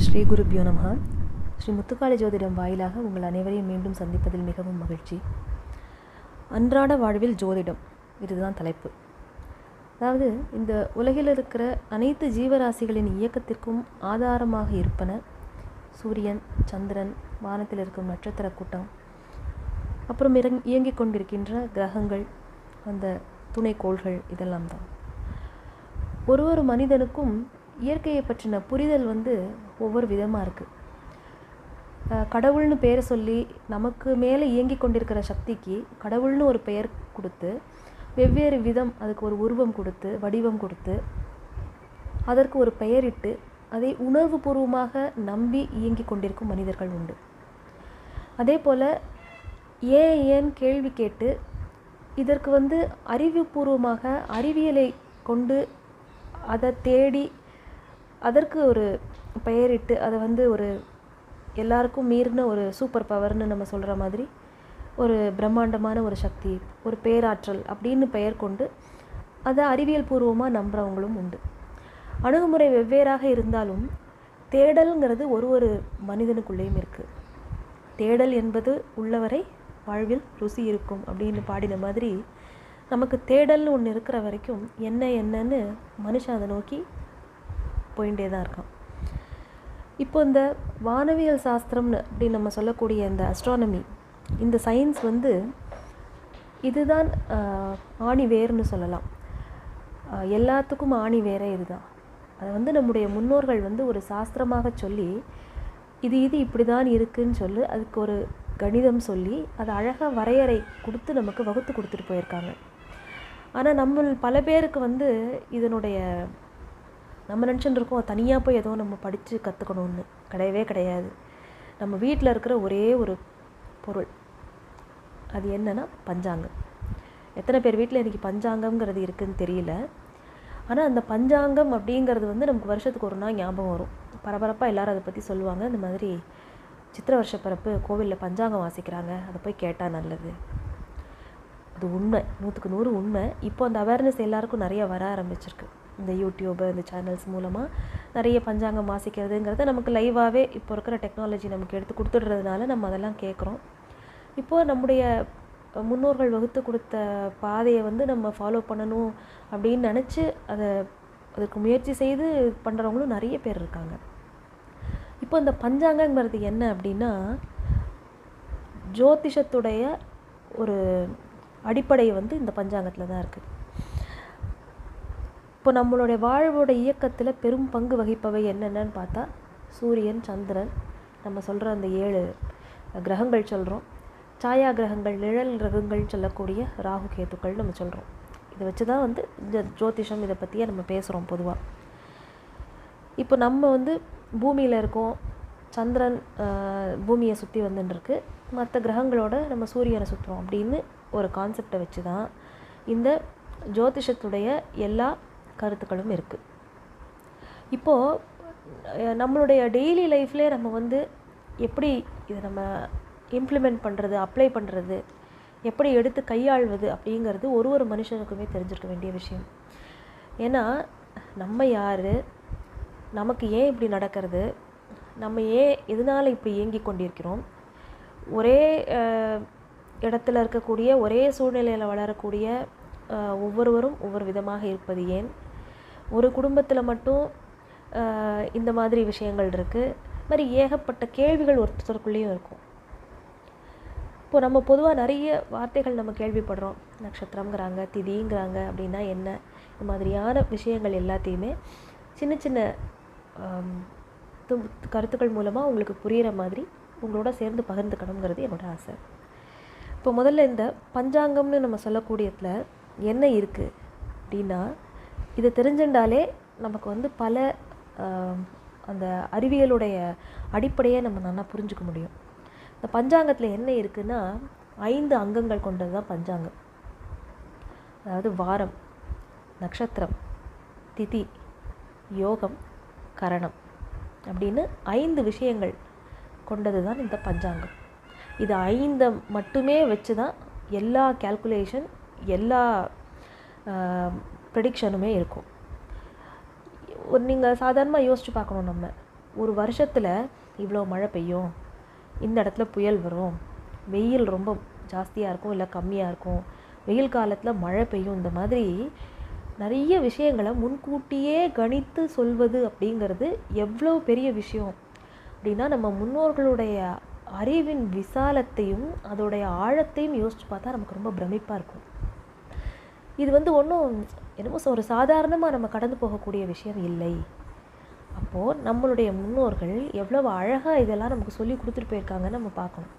ஸ்ரீ குருப்யோ நமஹ. ஸ்ரீ முத்துக்காளி ஜோதிடம் வாயிலாக உங்கள் அனைவரையும் மீண்டும் சந்திப்பதில் மிகவும் மகிழ்ச்சி. அன்றாட வாழ்வில் ஜோதிடம், இதுதான் தலைப்பு. அதாவது இந்த உலகில் இருக்கிற அனைத்து ஜீவராசிகளின் இயக்கத்திற்கும் ஆதாரமாக இருப்பன சூரியன், சந்திரன், வானத்தில் இருக்கும் நட்சத்திர கூட்டம், அப்புறம் இயங்கிக் கொண்டிருக்கின்ற கிரகங்கள், அந்த துணைக்கோள்கள், இதெல்லாம் தான். ஒரு மனிதனுக்கும் இயற்கையை பற்றின புரிதல் ஒவ்வொரு விதமாக இருக்குது. கடவுள்னு பேரை சொல்லி நமக்கு மேலே இயங்கி கொண்டிருக்கிற சக்திக்கு கடவுள்னு ஒரு பெயர் கொடுத்து, வெவ்வேறு விதம் அதுக்கு ஒரு உருவம் கொடுத்து, வடிவம் கொடுத்து, அதற்கு ஒரு பெயரிட்டு அதை உணர்வுபூர்வமாக நம்பி இயங்கி கொண்டிருக்கும் மனிதர்கள் உண்டு. அதே போல் ஏன் கேள்வி கேட்டு இதற்கு அறிவுபூர்வமாக அறிவியலை கொண்டு அதை தேடி அதற்கு ஒரு பெயரிட்டு அதை ஒரு எல்லாருக்கும் மீறின ஒரு சூப்பர் பவர்னு நம்ம சொல்கிற மாதிரி ஒரு பிரம்மாண்டமான ஒரு சக்தி, ஒரு பேராற்றல் அப்படின்னு பெயர் கொண்டு அதை அறிவியல் பூர்வமாக நம்புகிறவங்களும் உண்டு. அணுகுமுறை வெவ்வேறாக இருந்தாலும் தேடல்ங்கிறது ஒரு மனிதனுக்குள்ளேயும் இருக்குது. தேடல் என்பது உள்ளவரை வாழ்வில் ருசி இருக்கும் அப்படின்னு பாடின மாதிரி நமக்கு தேடல்னு ஒன்று இருக்கிற வரைக்கும் என்னன்னு மனுஷன் அதை நோக்கி போயிட்டே தான் இருக்கான். இப்போ இந்த வானவியல் சாஸ்திரம்னு அப்படின்னு நம்ம சொல்லக்கூடிய இந்த அஸ்ட்ரானமி, இந்த சயின்ஸ் இதுதான் ஆணி வேர்னு சொல்லலாம். எல்லாத்துக்கும் ஆணி வேரே இதுதான். அதை நம்முடைய முன்னோர்கள் ஒரு சாஸ்திரமாக சொல்லி இது இப்படி தான் இருக்குதுன்னு சொல்லி அதுக்கு ஒரு கணிதம் சொல்லி அதை அழகாக வரையறை கொடுத்து நமக்கு வகுத்து கொடுத்துட்டு போயிருக்காங்க. ஆனால் நம்ம பல பேருக்கு இதனுடைய நம்ம நினச்சிட்டு இருக்கோம் தனியாக போய் ஏதோ நம்ம படித்து கற்றுக்கணும்னு. கிடையாது. நம்ம வீட்டில் இருக்கிற ஒரே ஒரு பொருள் அது என்னன்னா பஞ்சாங்கம். எத்தனை பேர் வீட்டில் இன்றைக்கி பஞ்சாங்கம்ங்கிறது இருக்குதுன்னு தெரியல. ஆனால் அந்த பஞ்சாங்கம் அப்படிங்கிறது நமக்கு வருஷத்துக்கு ஒரு நாள் ஞாபகம் வரும். பரபரப்பாக எல்லோரும் அதை பற்றி சொல்லுவாங்க. இந்த மாதிரி சித்திரை வருஷ பிறப்பு கோவிலில் பஞ்சாங்கம் வாசிக்கிறாங்க, அதை போய் கேட்டால் நல்லது. அது உண்மை, 100க்கு 100 உண்மை. இப்போ அந்த அவேர்னஸ் எல்லாருக்கும் நிறைய வர ஆரம்பிச்சிருக்கு. இந்த யூடியூப்பு, இந்த சேனல்ஸ் மூலமாக நிறைய பஞ்சாங்கம் வாசிக்கிறதுங்கிறத நமக்கு லைவாகவே இப்போ இருக்கிற டெக்னாலஜி நமக்கு எடுத்து கொடுத்துடுறதுனால நம்ம அதெல்லாம் கேட்குறோம். இப்போது நம்முடைய முன்னோர்கள் வகுத்து கொடுத்த பாதையை நம்ம ஃபாலோ பண்ணணும் அப்படின்னு நினச்சி அதுக்கு முயற்சி செய்து பண்ணுறவங்களும் நிறைய பேர் இருக்காங்க. இப்போ இந்த பஞ்சாங்கங்கிறது என்ன அப்படின்னா, ஜோதிஷத்துடைய ஒரு அடிப்படை இந்த பஞ்சாங்கத்தில் தான் இருக்குது. இப்போ நம்மளுடைய வாழ்வோட இயக்கத்தில் பெரும் பங்கு வகிப்பவை என்னென்னு பார்த்தா சூரியன், சந்திரன், நம்ம சொல்கிற அந்த 7 கிரகங்கள் சொல்கிறோம். சாயா கிரகங்கள், நிழல் கிரகங்கள் சொல்லக்கூடிய ராகு, கேத்துக்கள் நம்ம சொல்கிறோம். இதை வச்சு தான் இந்த ஜோதிஷம் இதை பற்றியே நம்ம பேசுகிறோம் பொதுவாக. இப்போ நம்ம பூமியில் இருக்கோம், சந்திரன் பூமியை சுற்றி வந்துட்டுருக்கு, மற்ற கிரகங்களோட நம்ம சூரியனை சுற்றுறோம் அப்படின்னு ஒரு கான்செப்டை வச்சு தான் இந்த ஜோதிஷத்துடைய எல்லா கருத்துக்களும் இருக்குது. இப்போது நம்மளுடைய டெய்லி லைஃப்லேயே நம்ம எப்படி இதை நம்ம இம்ப்ளிமெண்ட் பண்ணுறது, அப்ளை பண்ணுறது, எப்படி எடுத்து கையாள்வது அப்படிங்கிறது ஒரு மனுஷனுக்குமே தெரிஞ்சிருக்க வேண்டிய விஷயம். ஏன்னா நம்ம யார், நமக்கு ஏன் இப்படி நடக்கிறது, நம்ம எதனால் இப்படி இயங்கி கொண்டிருக்கிறோம், ஒரே இடத்துல இருக்கக்கூடிய ஒரே சூழ்நிலையில் வளரக்கூடிய ஒவ்வொருவரும் ஒவ்வொரு விதமாக இருப்பது ஏன், ஒரு குடும்பத்தில் மட்டும் இந்த மாதிரி விஷயங்கள் இருக்குது, மாதிரி ஏகப்பட்ட கேள்விகள் ஒருத்தருக்குள்ளேயும் இருக்கும். இப்போது நம்ம பொதுவாக நிறைய வார்த்தைகள் நம்ம கேள்விப்படுறோம். நட்சத்திரங்கிறாங்க, திதிங்கிறாங்க, அப்படின்னா என்ன, இந்த மாதிரியான விஷயங்கள் எல்லாத்தையுமே சின்ன சின்ன கருத்துக்கள் மூலமாக உங்களுக்கு புரிகிற மாதிரி உங்களோட சேர்ந்து பகிர்ந்துக்கணுங்கிறது என்னோடய ஆசை. இப்போ முதல்ல இந்த பஞ்சாங்கம்னு நம்ம சொல்லக்கூடியதில் என்ன இருக்குது அப்படின்னா, இதை தெரிஞ்சுட்டாலே நமக்கு பல அந்த அறிவியலுடைய அடிப்படையை நம்ம நல்லா புரிஞ்சுக்க முடியும். இந்த பஞ்சாங்கத்தில் என்ன இருக்குன்னா 5 அங்கங்கள் கொண்டது தான் பஞ்சாங்கம். அதாவது வாரம், நட்சத்திரம், திதி, யோகம், கரணம் அப்படின்னு 5 விஷயங்கள் கொண்டது தான் இந்த பஞ்சாங்கம். இது 5 மட்டுமே வச்சு தான் எல்லா கேல்குலேஷன், எல்லா ப்ரெடிக்ஷனுமே இருக்கும். நீங்கள் சாதாரணமாக யோசித்து பார்க்கணும். நம்ம ஒரு வருஷத்தில் இவ்வளோ மழை பெய்யும், இந்த இடத்துல புயல் வரும், வெயில் ரொம்ப ஜாஸ்தியாக இருக்கும் இல்லை கம்மியாக இருக்கும், வெயில் காலத்தில் மழை பெய்யும், இந்த மாதிரி நிறைய விஷயங்களை முன்கூட்டியே கணித்து சொல்வது அப்படிங்கிறது எவ்வளோ பெரிய விஷயம் அப்படின்னா, நம்ம முன்னோர்களுடைய அறிவின் விசாலத்தையும் அதோடைய ஆழத்தையும் யோசித்து பார்த்தா நமக்கு ரொம்ப பிரமிப்பாக இருக்கும். இது ஒன்றும் என்னமோ ஒரு சாதாரணமாக நம்ம கடந்து போகக்கூடிய விஷயம் இல்லை. அப்போது நம்மளுடைய முன்னோர்கள் எவ்வளவு அழகாக இதெல்லாம் நமக்கு சொல்லி கொடுத்துட்டு போயிருக்காங்கன்னு நம்ம பார்க்கணும்.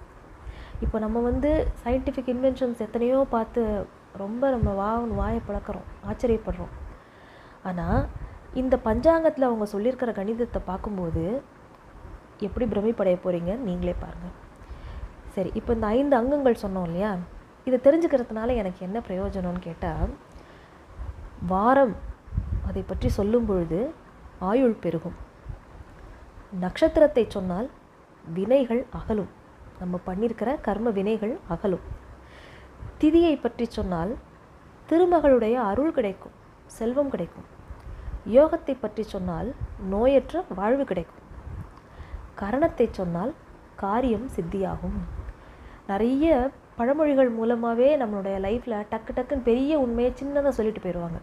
இப்போ நம்ம சயின்டிஃபிக் இன்வென்ஷன்ஸ் எத்தனையோ பார்த்து ரொம்ப நம்ம வாயை பழக்கிறோம், ஆச்சரியப்படுறோம். ஆனால் இந்த பஞ்சாங்கத்தில் அவங்க சொல்லியிருக்கிற கணிதத்தை பார்க்கும்போது எப்படி பிரமிப்படைய போகிறீங்கன்னு நீங்களே பாருங்கள். சரி, இப்போ இந்த 5 அங்கங்கள் சொன்னோம் இல்லையா, இதை தெரிஞ்சுக்கிறதுனால எனக்கு என்ன பிரயோஜனம்னு கேட்டால், வாரம் அதை பற்றி சொல்லும் பொழுது ஆயுள் பெருகும். நட்சத்திரத்தை சொன்னால் வினைகள் அகலும், நம்ம பண்ணியிருக்கிற கர்ம வினைகள் அகலும். திதியை பற்றி சொன்னால் திருமகளுடைய அருள் கிடைக்கும், செல்வம் கிடைக்கும். யோகத்தை பற்றி சொன்னால் நோயற்ற வாழ்வு கிடைக்கும். கரணத்தை சொன்னால் காரியம் சித்தியாகும். நிறைய பழமொழிகள் மூலமாகவே நம்மளுடைய லைஃப்பில் டக்கு டக்குன்னு பெரிய உண்மையை சின்னதாக சொல்லிட்டு போயிடுவாங்க.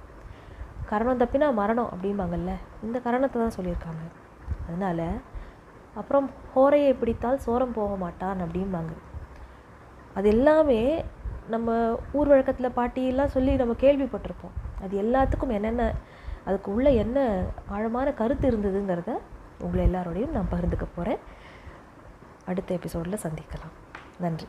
கரணம் தப்பினா மரணம் அப்படிம்பாங்கல்ல, இந்த கரணத்தை தான் சொல்லியிருக்காங்க. அதனால் அப்புறம் ஹோரையை பிடித்தால் சோரம் போக மாட்டான் அப்படிம்பாங்க. அது எல்லாமே நம்ம ஊர் வழக்கத்தில் பாட்டியெல்லாம் சொல்லி நம்ம கேள்விப்பட்டிருப்போம். அது எல்லாத்துக்கும் என்னென்ன, அதுக்கு உள்ள என்ன ஆழமான கருத்து இருந்ததுங்கிறத உங்களை எல்லாரோடையும் நான் பகிர்ந்துக்க போகிறேன். அடுத்த எபிசோடில் சந்திக்கலாம். நன்றி.